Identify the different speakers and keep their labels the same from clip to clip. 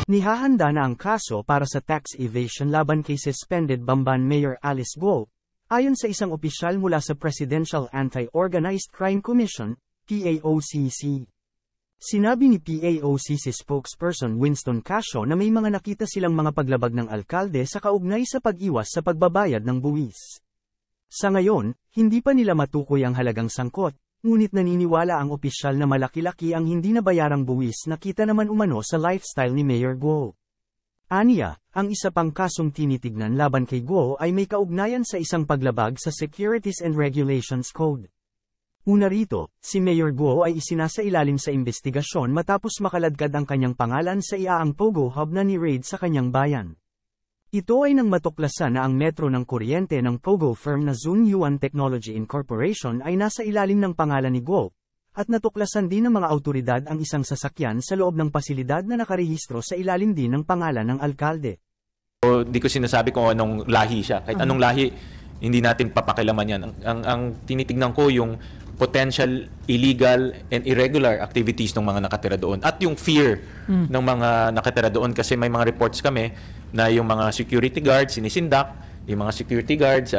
Speaker 1: Nihahanda na ang kaso para sa tax evasion laban kay suspended Bamban Mayor Alice Guo, ayon sa isang opisyal mula sa Presidential Anti-Organized Crime Commission, PAOCC. Sinabi ni PAOCC spokesperson Winston Casio na may mga nakita silang mga paglabag ng alkalde sa kaugnay sa pag-iwas sa pagbabayad ng buwis. Sa ngayon, hindi pa nila matukoy ang halagang sangkot, ngunit naniniwala ang opisyal na malaki-laki ang hindi nabayarang buwis na kita naman umano sa lifestyle ni Mayor Guo. Aniya, ang isa pang kasong tinitignan laban kay Guo ay may kaugnayan sa isang paglabag sa Securities and Regulations Code. Una rito, si Mayor Guo ay isinasailalim sa investigasyon matapos makaladkad ang kanyang pangalan sa iaang Pogo Hub na ni-raid sa kanyang bayan. Ito ay nang matuklasan na ang metro ng kuryente ng Pogo firm na Zunyuan Technology Incorporation ay nasa ilalim ng pangalan ni Guo, at natuklasan din ng mga autoridad ang isang sasakyan sa loob ng pasilidad na nakarehistro sa ilalim din ng pangalan ng alkalde.
Speaker 2: Di ko sinasabi kung anong lahi siya. Kahit anong lahi, hindi natin papakilaman yan. Ang tinitignan ko yung potential illegal and irregular activities ng mga nakatira doon at yung fear ng mga nakatira doon, kasi may mga reports kami na yung mga security guards sinisindak, yung mga security guards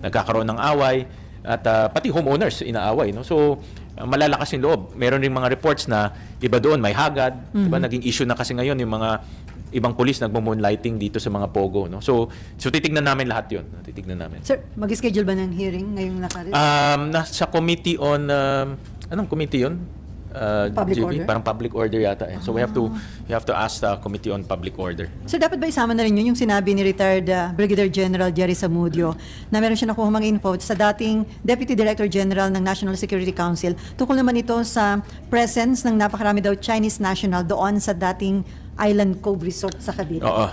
Speaker 2: nagkakaroon ng away at pati homeowners inaaway, no? So malalakas yung loob. Meron ring mga reports na iba doon may hagad, diba? Naging issue na kasi ngayon yung mga ibang pulis nagmo-moonlighting dito sa mga pogo, no? So titignan namin lahat 'yon. Titignan namin.
Speaker 3: Sir, mag-schedule ba ng hearing ngayong nakaraan?
Speaker 2: Nasa committee on anong committee 'yon?
Speaker 3: Public order?
Speaker 2: Parang public order yata eh. So we have to ask the committee on public order.
Speaker 3: So dapat ba isama na rin yun yung sinabi ni retired Brigadier General Jerry Zamudio na meron siya nakuha mga info sa dating Deputy Director General ng National Security Council tungkol naman ito sa presence ng napakarami daw Chinese national doon sa dating Island Cove Resort sa Cavite.
Speaker 2: Oo.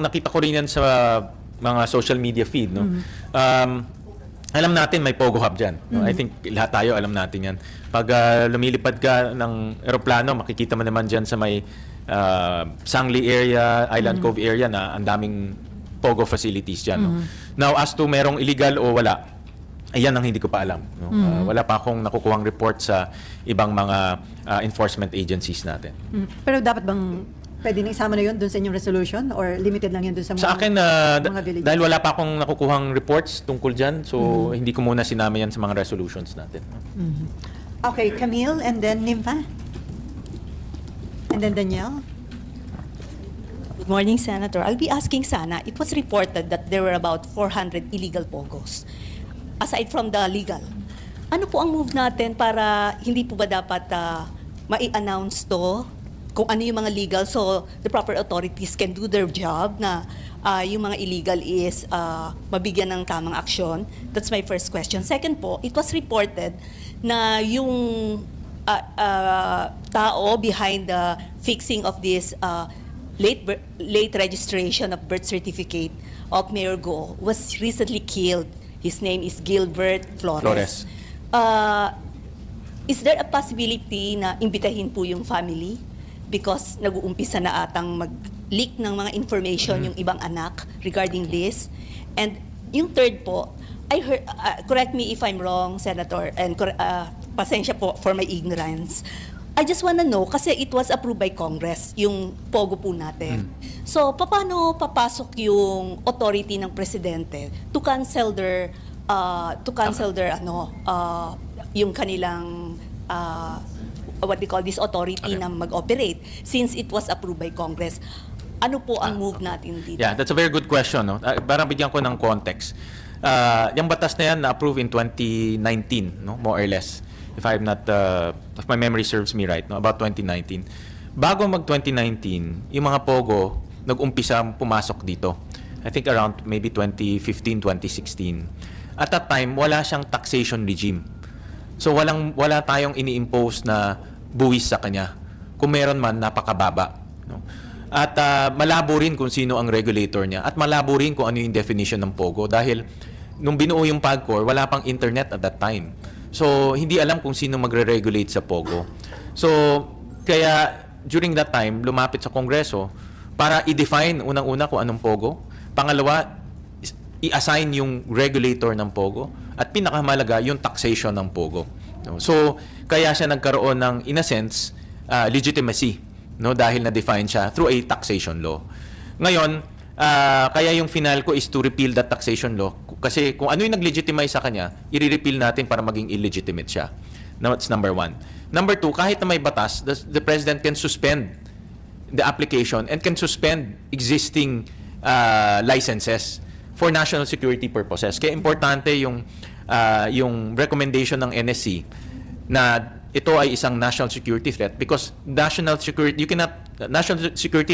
Speaker 2: Nakita ko rin yan sa mga social media feed, no? Alam natin may Pogo Hub dyan. No? I think lahat tayo alam natin yan. Pag lumilipad ka ng eroplano, makikita mo naman dyan sa may Sangli area, Island Cove area na ang daming Pogo facilities dyan. No? Now, as to merong illegal o wala, ayan ang hindi ko pa alam. No? Wala pa akong nakukuhang report sa ibang mga enforcement agencies natin.
Speaker 3: Pero dapat bang pwede na isama na yun doon sa inyong resolution or limited lang yun doon sa mga,
Speaker 2: sa akin,
Speaker 3: mga villages?
Speaker 2: dahil wala pa akong nakukuhang reports tungkol dyan, so hindi ko muna sinama yan sa mga resolutions natin.
Speaker 3: Okay, Camille and then Nympha. And then Danielle.
Speaker 4: Good morning, Senator. I'll be asking sana, it was reported that there were about 400 illegal pogos. Aside from the legal, ano po ang move natin para hindi po ba dapat mai-announce to kung ano yung mga legal so the proper authorities can do their job na yung mga illegal is mabigyan ng tamang aksyon? That's my first question. Second po, it was reported na yung tao behind the fixing of this late registration of birth certificate of Mayor Guo was recently killed. His name is Gilbert Flores. Is there a possibility na imbitahin po yung family? Because nag-uumpisa na atang mag-leak ng mga information yung ibang anak regarding this. And yung third po, I heard, correct me if I'm wrong, Senator, and pasensya po for my ignorance. I just wanna know, kasi it was approved by Congress, yung POGO po natin. So, paano papasok yung authority ng Presidente to cancel their, yung kanilang, what they call this authority na mag-operate since it was approved by Congress. Ano po ang move natin dito?
Speaker 2: Yeah, that's a very good question. No? Parang bigyan ko ng context. Yung batas na yan na-approve in 2019, no? More or less. If if my memory serves me right, no? About 2019. Bago mag-2019, yung mga POGO nag-umpisa pumasok dito. I think around maybe 2015, 2016. At that time, wala siyang taxation regime. So wala tayong ini-impose na buwis sa kanya. Kung meron man, napakababa. No? At malabo rin kung sino ang regulator niya. At malabo rin kung ano yung definition ng POGO. Dahil nung binuo yung PAGCOR, wala pang internet at that time. So hindi alam kung sino magre-regulate sa POGO. So kaya during that time, lumapit sa Kongreso para i-define unang-una kung anong POGO. Pangalawa, i-assign yung regulator ng POGO. At pinakamalaga, yung taxation ng POGO. So, kaya siya nagkaroon ng, in a sense, legitimacy no, dahil na-define siya through a taxation law. Ngayon, kaya yung final ko is to repeal that taxation law kasi kung ano yung nag-legitimize sa kanya, i-repeal natin para maging illegitimate siya. Now, that's number one. Number two, kahit na may batas, the President can suspend the application and can suspend existing licenses for national security purposes. Kaya importante yung recommendation ng NSC na ito ay isang national security threat because national security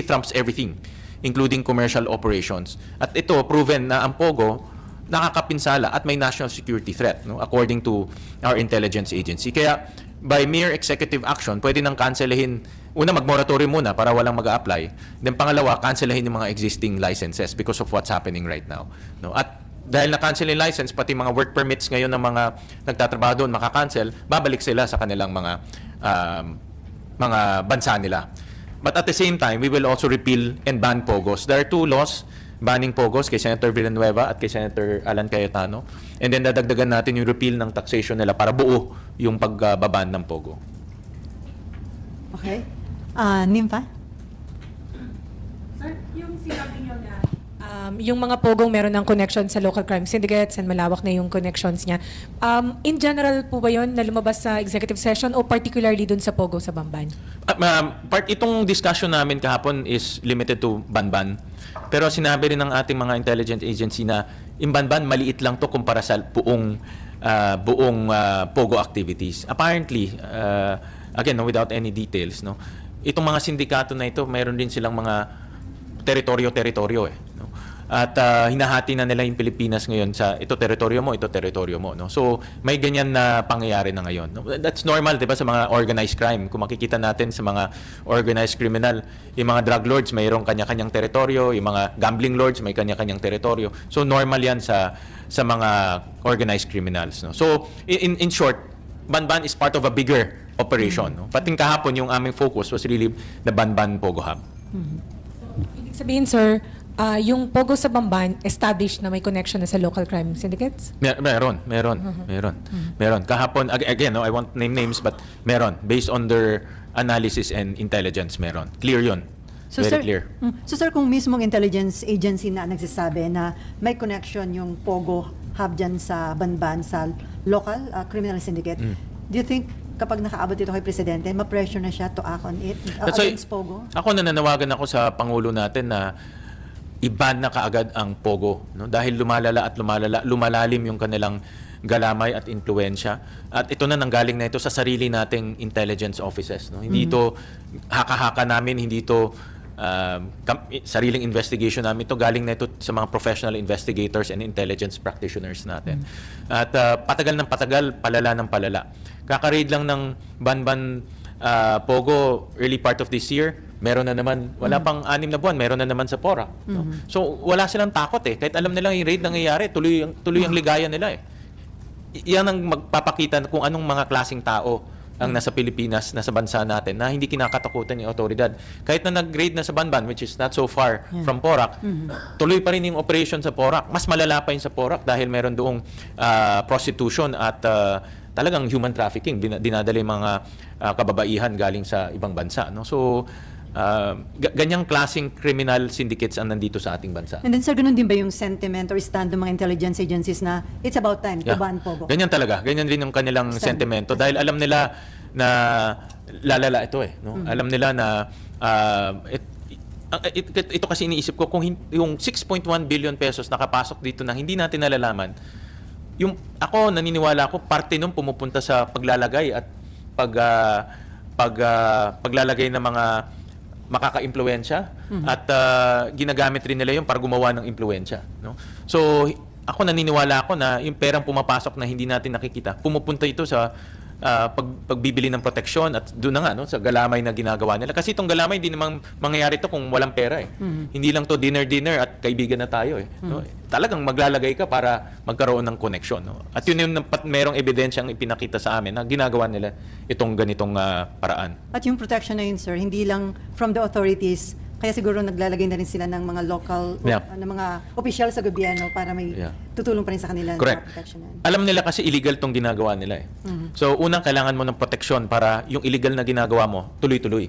Speaker 2: trumps everything, including commercial operations. At ito, proven na ang POGO nakakapinsala at may national security threat, no, according to our intelligence agency. Kaya, by mere executive action, pwede nang cancelahin, una, mag-moratorium muna para walang mag-a-apply. Then, pangalawa, cancelahin yung mga existing licenses because of what's happening right now. No? At dahil na-cancel yung license, pati mga work permits ngayon ng mga nagtatrabaho doon, makakancel, babalik sila sa kanilang mga bansa nila. But at the same time, we will also repeal and ban POGOs. There are two laws banning POGOs kay Senator Villanueva at kay Senator Alan Cayetano. And then dadagdagan natin yung repeal ng taxation nila para buo yung pagbaban ng POGO.
Speaker 3: Okay. Nympha?
Speaker 5: Sir, yung sinabi niyo na yung mga pogong meron ng connection sa local crime syndicates and malawak na yung connections niya. In general po ba yun na lumabas sa executive session o particularly dun sa pogo sa Bamban?
Speaker 2: Itong discussion namin kahapon is limited to Banban. Pero sinabi rin ng ating mga intelligence agency na in Banban, maliit lang to kumpara sa buong pogo activities. Apparently, again, no, without any details, no, itong mga sindikato na ito, mayroon din silang mga teritoryo eh. No? At hinahati na nila yung Pilipinas ngayon sa ito teritoryo mo, ito teritoryo mo. No? So, may ganyan na pangyayari na ngayon. No? That's normal, di ba, sa mga organized crime. Kung makikita natin sa mga organized criminal, yung mga drug lords, mayroong kanya-kanyang teritoryo, yung mga gambling lords, may kanya-kanyang teritoryo. So, normal yan sa mga organized criminals. No? So, in short, Banban is part of a bigger operation. No? Pating kahapon, yung aming focus was really the Banban Pogo Hub.
Speaker 5: Ibig sabihin, sir, yung pogo sa Bamban established na may connection na sa local crime syndicates?
Speaker 2: Meron. Kahapon, again, no, I won't name names, but meron. Based on their analysis and intelligence, meron. Clear yun.
Speaker 3: So,
Speaker 2: Very
Speaker 3: sir,
Speaker 2: clear.
Speaker 3: So sir, kung mismong intelligence agency na nagsasabi na may connection yung Pogo Hub dyan sa Banban, sa local criminal syndicate, do you think kapag nakaabot ito kay Presidente, ma-pressure na siya to act on it against Pogo?
Speaker 2: Ako nananawagan ako sa Pangulo natin na i-ban na kaagad ang Pogo. No? Dahil lumalalim yung kanilang galamay at impluensya. At ito na nanggaling na ito sa sarili nating intelligence offices. No? Hindi ito haka-haka namin, hindi ito sariling investigation namin. Ito galing na ito sa mga professional investigators and intelligence practitioners natin. At patagal ng patagal, palala ng palala. Kaka-raid lang ng Banban Pogo early part of this year, meron na naman, wala pang 6 na buwan, meron na naman sa Porac. No? So, wala silang takot eh. Kahit alam nilang yung raid nangyayari, tuloy ang ligaya nila eh. Yan ang magpapakita kung anong mga klaseng tao ang nasa Pilipinas, nasa bansa natin, na hindi kinakatakutan yung otoridad. Kahit na nag-raid na sa Banban, which is not so far from Porac, tuloy pa rin yung operation sa Porac. Mas malala pa yun sa Porac dahil meron doong prostitution at talagang human trafficking. Dinadala yung mga kababaihan galing sa ibang bansa. No? So, ganyang klaseng criminal syndicates ang nandito sa ating bansa.
Speaker 3: And then sir, ganun din ba yung sentiment or stand ng mga intelligence agencies na it's about time to ban Pogo?
Speaker 2: Ganyan talaga. Ganyan rin yung kanilang sentimento. Dahil alam nila na lalala ito eh. No? Alam nila na ito kasi iniisip ko, kung yung 6.1 billion pesos nakapasok dito na hindi natin nalalaman, ako naniniwala ako parte nung pumupunta sa paglalagay at paglalagay ng mga makaka-impluwensya at ginagamit rin nila yun para gumawa ng impluwensya. No? So, ako naniniwala ako na yung perang pumapasok na hindi natin nakikita, pumupunta ito sa pagbibili ng proteksyon at doon na nga no, sa galamay na ginagawa nila. Kasi itong galamay, hindi namang mangyayari ito kung walang pera eh. Hindi lang to dinner at kaibigan na tayo eh. No? Talagang maglalagay ka para magkaroon ng koneksyon. No? At yun yung merong ebidensyang ipinakita sa amin na ginagawa nila itong ganitong paraan.
Speaker 3: At yung protection na yun, sir, hindi lang from the authorities Kaya siguro naglalagay na rin sila ng mga local,
Speaker 2: Yeah.
Speaker 3: ng mga opisyal sa gobyerno para may
Speaker 2: Yeah.
Speaker 3: tutulong pa rin sa kanila
Speaker 2: Correct.
Speaker 3: na proteksyonan.
Speaker 2: Alam nila kasi illegal tong ginagawa nila eh. So, unang kailangan mo ng proteksyon para yung illegal na ginagawa mo, tuloy-tuloy.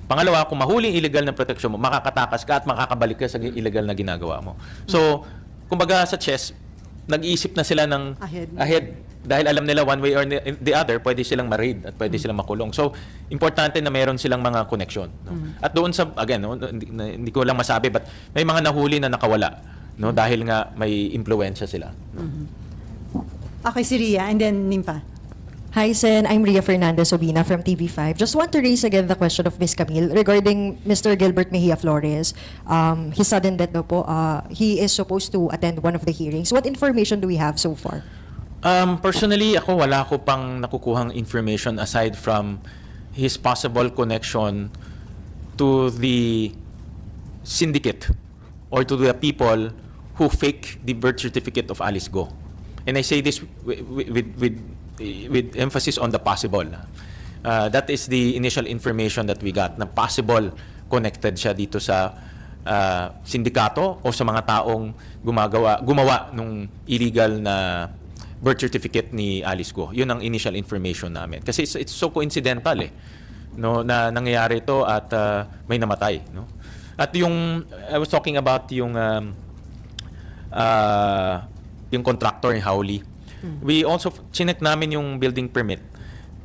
Speaker 2: Pangalawa, kung mahuli yung illegal na proteksyon mo, makakatakas ka at makakabalik ka sa illegal na ginagawa mo. So, kumbaga sa chess, nag-iisip na sila ng
Speaker 3: Ahead.
Speaker 2: dahil alam nila one way or the other, pwede silang ma-raid at pwede silang makulong. So, importante na meron silang mga connection. No? At doon sa, again, no, hindi ko lang masabi, but may mga nahuli na nakawala. No? Dahil nga may impluensya sila. No?
Speaker 3: Okay, si Ria, and then Nimpa.
Speaker 6: Hi, Sen. I'm Ria Fernandez Obina from TV5. Just want to raise again the question of Ms. Camille regarding Mr. Gilbert Mejia Flores. His sudden death daw po, he is supposed to attend one of the hearings. What information do we have so far?
Speaker 2: Personally, wala ko pang nakukuhang information aside from his possible connection to the syndicate or to the people who fake the birth certificate of Alice Go. And I say this with emphasis on the possible. That is the initial information that we got, na possible connected siya dito sa sindikato o sa mga taong gumawa nung illegal na birth certificate ni Alice Go. Yun ang initial information namin. Kasi it's so coincidental no, na nangyayari ito at may namatay. No? At I was talking about yung contractor in Howley. We also, chinek namin yung building permit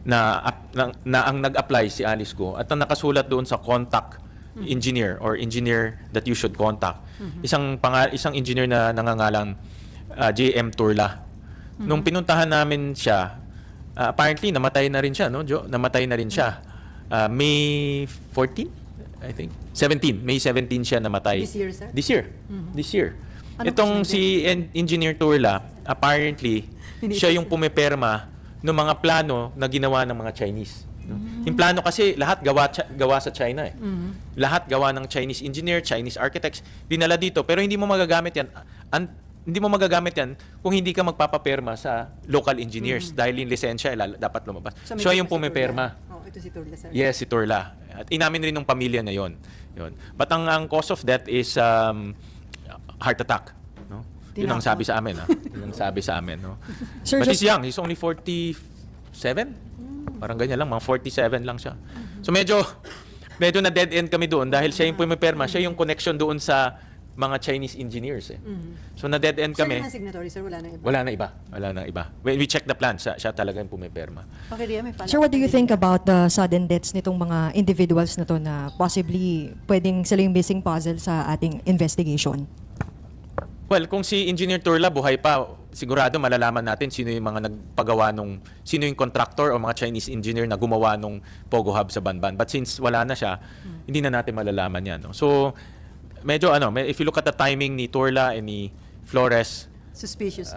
Speaker 2: na ang nag-apply si Alice Go at ang nakasulat doon sa contact engineer or engineer that you should contact. Isang engineer na nangangalang JM Turla. Nung pinuntahan namin siya, apparently namatay na rin siya, no, Jo? Namatay na rin siya. May 14, I think. 17. May 17 siya namatay.
Speaker 3: This year, sir?
Speaker 2: This year. This year.
Speaker 3: Ano
Speaker 2: Itong
Speaker 3: po
Speaker 2: si Engineer Turla, apparently, siya yung pumiperma ng mga plano na ginawa ng mga Chinese. No? Yung plano kasi lahat gawa sa China eh. Lahat gawa ng Chinese engineer, Chinese architects, dinala dito. Pero hindi mo magagamit yan. Hindi mo magagamit yan kung hindi ka magpapaperma sa local engineers dahil yung lisensya dapat lumabas. So yung pumiperma.
Speaker 3: Oh, ito si Turla, sir.
Speaker 2: Yes, si Turla. At inamin rin ng pamilya na yon. But ang cause of death is heart attack. No? Yun ang sabi sa amin. Yun ang sabi sa amin. No?
Speaker 6: Sir,
Speaker 2: But he's young. He's only 47? Parang ganyan lang. Mga 47 lang siya. So medyo na dead end kami doon dahil siya yung pumiperma. Siya yung connection doon sa mga Chinese engineers. So na dead end kami.
Speaker 3: Sir, signatory, sir, wala na iba.
Speaker 2: Wala na iba. When we check the plan, siya talaga yung pumiperma.
Speaker 3: Okay, Ria, may follow-up.
Speaker 6: Sir, what do you think about the sudden deaths nitong mga individuals na to na possibly pwedeng sila yung missing puzzle sa ating investigation?
Speaker 2: Well, kung si Engineer Turla buhay pa, sigurado malalaman natin sino yung mga nagpagawa sino yung contractor o mga Chinese engineer na gumawa nung Pogo Hub sa Banban. But since wala na siya, hindi na natin malalaman yan. No? So, medyo if you look at the timing ni Turla and ni Flores,
Speaker 3: Suspicious.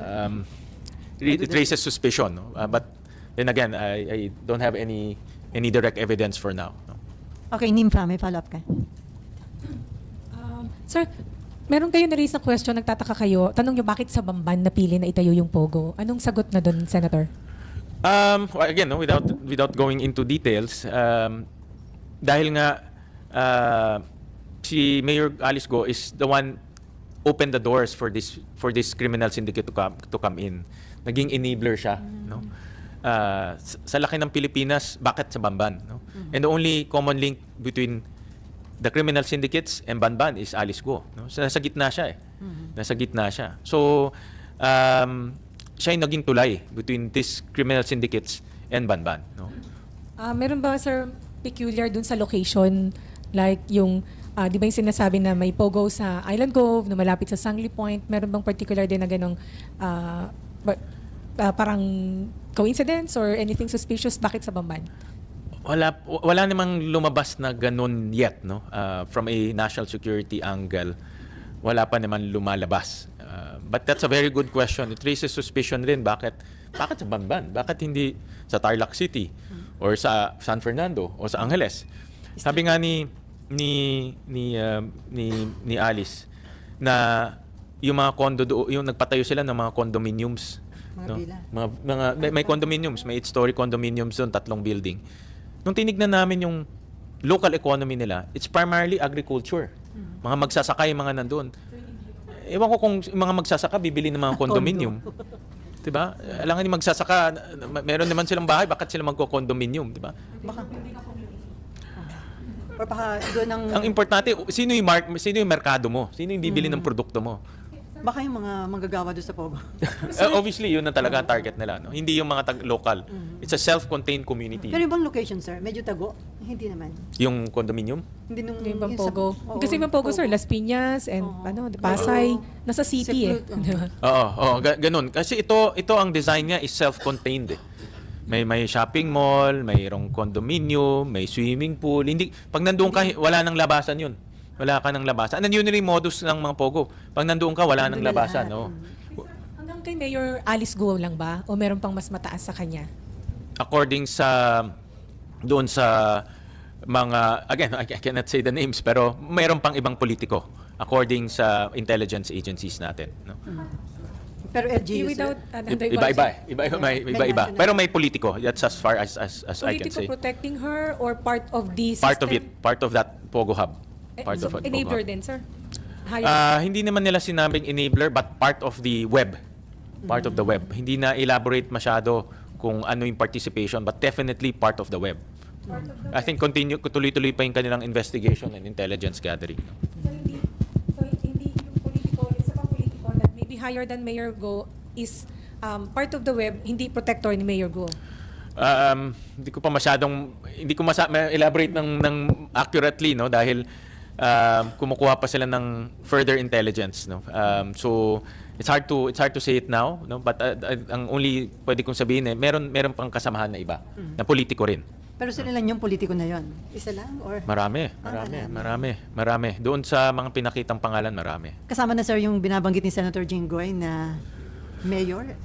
Speaker 2: it raises suspicion. No? But then again, I don't have any direct evidence for now. No?
Speaker 3: Okay, Nimpa, may follow-up ka.
Speaker 5: Sir, meron kayo na-raise na question, nagtataka kayo. Tanong nyo, bakit sa Bamban napili na itayo yung Pogo? Anong sagot na doon, Senator?
Speaker 2: Well, again, no, without going into details, dahil nga si Mayor Alice Go is the one opened the doors for this criminal syndicate to come in. Naging enabler siya, no? Sa laki ng Pilipinas, bakit sa Bamban, no? And the only common link between the criminal syndicates and Banban is Alice Go, no? So, nasa gitna siya eh. Nasa gitna siya. So siya yung naging tulay between these criminal syndicates and Banban, no?
Speaker 5: Meron ba, sir, peculiar dun sa location? Like yung, di ba yung sinasabi na may Pogo sa Island Cove, na malapit sa Sangley Point? Meron bang particular din na ganong parang coincidence or anything suspicious? Bakit sa Bamban?
Speaker 2: Wala namang lumabas na ganun yet, no? From a national security angle, wala pa naman lumalabas. But that's a very good question. It raises suspicion rin. Bakit sa Banban? Bakit hindi sa Tarlac City or sa San Fernando o sa Angeles? Sabi nga ni Alice na yung mga condo yung nagpatayo sila ng mga condominiums, no? May condominiums, may 8-story condominiums doon, 3 building. Nung tinignan namin yung local economy nila, it's primarily agriculture. Mga magsasaka yung mga nandun. Ewan ko kung yung mga magsasaka bibili ng mga condominium. Diba? Alangan yung magsasaka, meron naman silang bahay, bakit sila magko-condominium, diba?
Speaker 3: Baka, or baka doon ang,
Speaker 2: Ang importante, sino yung merkado mo? Sino yung bibili ng produkto mo?
Speaker 3: baka yung mga manggagawa doon sa Pogo.
Speaker 2: Obviously, yun na talaga ang target nila. No? Hindi yung mga local. It's a self-contained community.
Speaker 3: Pero yung bang location, sir? Medyo tago? Hindi naman.
Speaker 2: Yung condominium?
Speaker 3: Hindi nung...
Speaker 5: Yung
Speaker 3: yung sa-
Speaker 5: Pogo.
Speaker 3: Oo,
Speaker 5: Kasi yung Pogo, sir, Las Piñas and Pasay. Nasa city
Speaker 3: Secluded,
Speaker 5: Diba?
Speaker 2: Oo, ganun. Kasi ito ang design niya is self-contained eh. May shopping mall, mayroong condominium, may swimming pool. Hindi, pag nandoon ka, wala nang labasan yun. Wala ka ng labasan. Yun yung modus ng mga Pogo. Pag nandoon ka, wala nang
Speaker 3: Nandun na
Speaker 2: labasan.
Speaker 3: lahat.
Speaker 2: No?
Speaker 5: Hanggang kay Mayor Alice Guo lang ba? O meron pang mas mataas sa kanya?
Speaker 2: According sa doon sa mga, again, I cannot say the names, pero mayroon pang ibang politiko according sa intelligence agencies natin. No?
Speaker 3: Pero LGU,
Speaker 5: Without,
Speaker 3: sir?
Speaker 2: Iba-iba. Pero may politiko. That's as far as I can
Speaker 5: politiko
Speaker 2: say.
Speaker 5: protecting her or part of the system?
Speaker 2: Part of it. Part of that Pogo Hub. Part
Speaker 5: So,
Speaker 2: of it, Pogo
Speaker 5: enabler
Speaker 2: Hub.
Speaker 5: din, sir? Higher
Speaker 2: Hindi naman nila sinabing enabler but part of the web. Part of the web. Hindi na elaborate masyado kung ano yung participation but definitely part of the web. I think tuloy-tuloy pa yung kanilang investigation and intelligence gathering.
Speaker 5: So, hindi yung politiko, isa pang politiko that maybe higher than Mayor Go is part of the web, hindi protector ni Mayor Go.
Speaker 2: Hindi ko pa masyadong elaborate ng accurately, no, dahil kumukuha pa sila ng further intelligence, no. So it's hard to say it now, no, but ang only pwede kong sabihin meron pang kasamahan na iba na politiko rin.
Speaker 3: Pero sila lang yung politiko na yon. Isa lang? Or
Speaker 2: Marami. Doon sa mga pinakitang pangalan, marami.
Speaker 3: kasama na, sir, yung binabanggit ni Senator Jinggoy na mayor?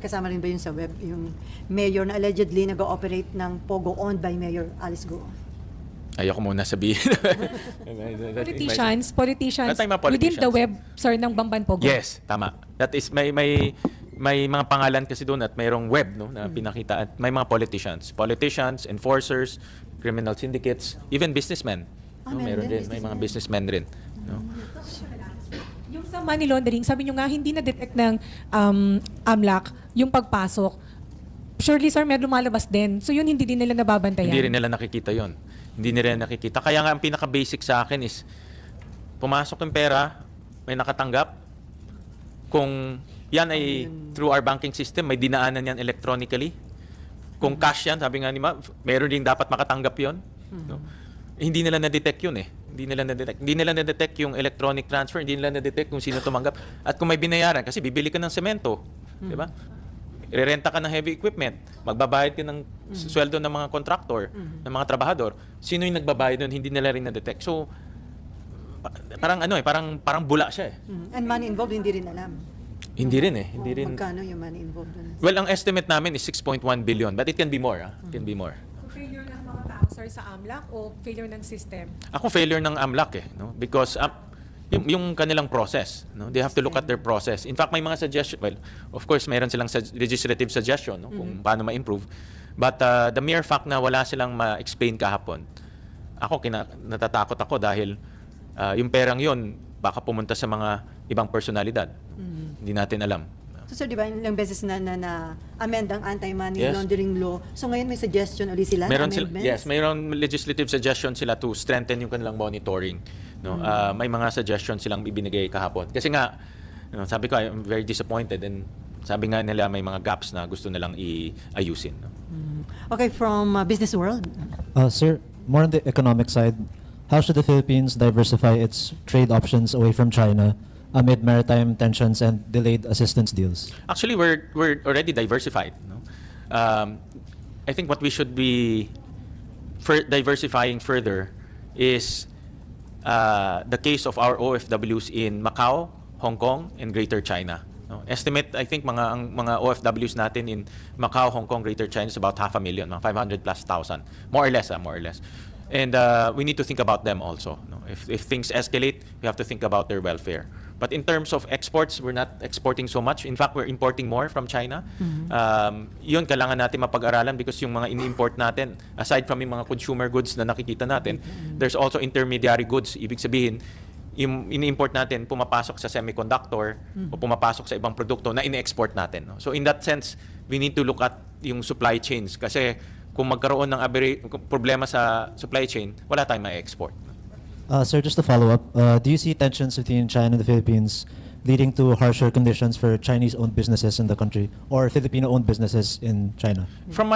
Speaker 3: Kasama rin ba yun sa web? Yung mayor na allegedly nag-ooperate ng Pogo owned by Mayor Alice Guo?
Speaker 2: Ayoko muna sabihin.
Speaker 5: Politicians,
Speaker 2: At mga
Speaker 5: within the
Speaker 2: politicians.
Speaker 5: web, sir, ng Bamban Pogo.
Speaker 2: Yes, tama. That is may mga pangalan kasi doon at mayroong web, no, na pinakita at may mga politicians, enforcers, criminal syndicates, even businessmen. No,
Speaker 3: meron
Speaker 2: meron
Speaker 3: din,
Speaker 2: din, may mga businessmen rin, no.
Speaker 5: Yung sa money laundering, sabi nyo nga, hindi na-detect ng AMLAC yung pagpasok. Surely, sir, may lumalabas din. So yun, hindi din nila nababantayan.
Speaker 2: Hindi rin nila nakikita 'yon. Hindi nila nakikita. Kaya nga ang pinaka-basic sa akin is pumasok yung pera, may nakatanggap. Kung yan ay through our banking system, may dinaanan yan electronically. Kung cash yan, sabi nga ni Ma, meron din dapat makatanggap 'yon. No? Hindi nila na-detect 'yun eh. Hindi nila na-detect yung electronic transfer, hindi nila na-detect kung sino tumanggap. At kung may binayaran, kasi bibili ka ng semento, di ba? Irerenta ka ng heavy equipment, magbabayad ka ng sweldo ng mga contractor, ng mga trabahador. Sino yung nagbabayad doon? Hindi nila rin na-detect. So, parang bula siya eh.
Speaker 3: And money involved, hindi rin alam.
Speaker 2: Hindi rin eh. Hindi rin.
Speaker 3: Magkano yung money involved dun?
Speaker 2: Well, ang estimate namin is 6.1 billion, but it can be more. It can be more.
Speaker 5: Failure ng mga tao, sir, sa AMLAC o failure ng system?
Speaker 2: Ako failure ng AMLAC eh, no? Because yung kanilang process, no? They have to look at their process. In fact, may mga suggestion, well, of course, mayroon silang legislative suggestion, no? Kung paano ma-improve. But the mere fact na wala silang ma-explain kahapon, natatakot ako dahil yung perang yon baka pumunta sa mga ibang personalidad. Hindi natin alam.
Speaker 3: So, sir, di ba, ilang beses na amend ang anti-money
Speaker 2: Yes.
Speaker 3: laundering law. So, ngayon may suggestion ulit sila na amendments?
Speaker 2: Mayroon legislative suggestion sila to strengthen yung kanilang monitoring. No, may mga suggestions silang ibinigay kahapon. Kasi nga, sabi ko, I'm very disappointed and sabi nga nila may mga gaps na gusto nilang iayusin. No?
Speaker 3: Okay, from Business World.
Speaker 7: Sir, more on the economic side, how should the Philippines diversify its trade options away from China amid maritime tensions and delayed assistance deals?
Speaker 2: Actually, we're already diversified. No? I think what we should be diversifying further is the case of our OFWs in Macau, Hong Kong, and Greater China. No? Estimate, I think, ang mga OFWs natin in Macau, Hong Kong, Greater China is about 500,000, mga 500,000+, more or less. And we need to think about them also. No? If things escalate, we have to think about their welfare. But in terms of exports, we're not exporting so much. In fact, we're importing more from China. Yun, kailangan natin mapag-aralan because yung mga ini-import natin, aside from yung mga consumer goods na nakikita natin, there's also intermediary goods. Ibig sabihin, yung ini-import natin, pumapasok sa semiconductor o pumapasok sa ibang produkto na ini-export natin. No? So in that sense, we need to look at yung supply chains kasi kung magkaroon ng problema sa supply chain, wala tayong ma-export.
Speaker 7: Sir, just to follow up, do you see tensions between China and the Philippines leading to harsher conditions for Chinese-owned businesses in the country or Filipino-owned businesses in China?
Speaker 2: From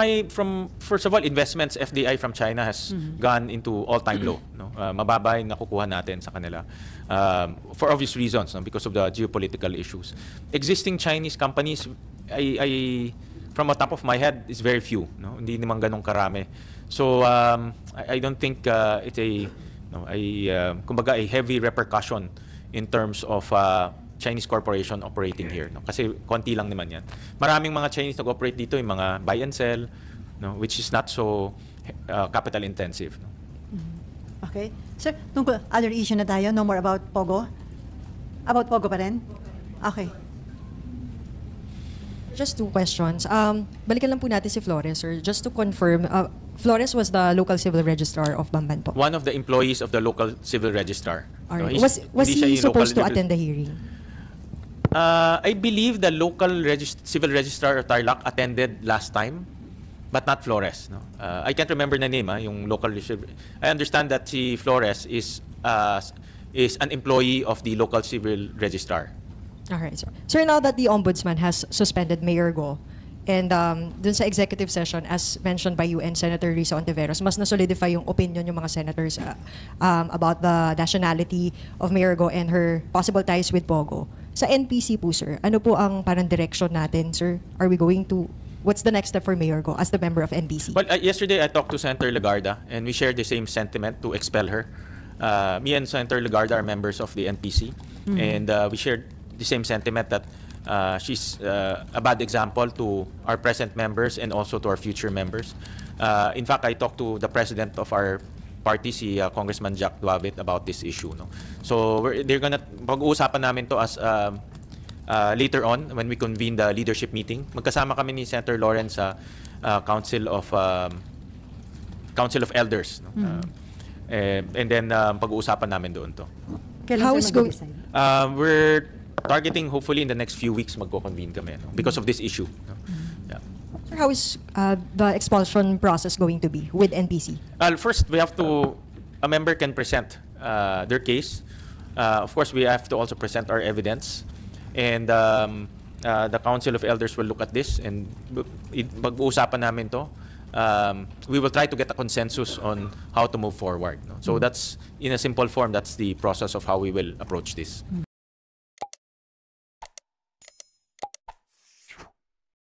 Speaker 2: first of all, investments FDI from China has gone into all-time low. No? Mababa yung nakukuha natin sa kanila for obvious reasons, no? Because of the geopolitical issues. Existing Chinese companies, I from the top of my head, is very few. No? Hindi naman ganun karami. So I don't think it's kumbaga a heavy repercussion in terms of Chinese corporation operating here. No? Kasi konti lang naman yan. Maraming mga Chinese nag-operate dito, yung mga buy and sell, no? Which is not so capital intensive. No?
Speaker 3: Okay. Sir, tungkol other issue na tayo. No more about Pogo? About Pogo pa rin? Okay.
Speaker 6: Just 2 questions. Balikan lang po natin si Flores, sir. Just to confirm, Flores was the local civil registrar of Bamban po.
Speaker 2: One of the employees of the local civil registrar.
Speaker 6: All right.
Speaker 2: No,
Speaker 6: Was
Speaker 2: hindi siya
Speaker 6: he
Speaker 2: yung
Speaker 6: supposed to
Speaker 2: local-
Speaker 6: attend the hearing?
Speaker 2: I believe the local civil registrar of Tarlac attended last time, but not Flores. No? I can't remember the name. Yung local. I understand that si Flores is an employee of the local civil registrar.
Speaker 6: All right, sir. Sir, now that the ombudsman has suspended Mayor Go, and dun sa executive session, as mentioned by you and Senator Risa Ontiveros, mas na-solidify yung opinion yung mga senators about the nationality of Mayor Go and her possible ties with Pogo. Sa NPC po, sir, ano po ang parang direction natin, sir? Are we going to, what's the next step for Mayor Go as the member of NPC?
Speaker 2: Well, yesterday I talked to Senator Legarda, and we shared the same sentiment to expel her. Me and Senator Legarda are members of the NPC, and we shared the same sentiment that she's a bad example to our present members and also to our future members. In fact, I talked to the president of our party, si Congressman Jack Duavit, about this issue. No? So pag-uusapan namin to as later on when we convene the leadership meeting. Magkasama kami ni Senator Lawrence sa Council of Elders. No? And then pag-uusapan namin doon to.
Speaker 3: Kailan
Speaker 6: How
Speaker 3: sir
Speaker 6: is go-
Speaker 3: mag-decide?
Speaker 2: We're targeting hopefully in the next few weeks magko-convene kami, no? Because of this issue. No? Yeah.
Speaker 6: Sir, how is the expulsion process going to be with NPC?
Speaker 2: First, a member can present their case. Of course, we have to also present our evidence. And the Council of Elders will look at this and pag-uusapan namin to. We will try to get a consensus on how to move forward. No? So that's, in a simple form, that's the process of how we will approach this.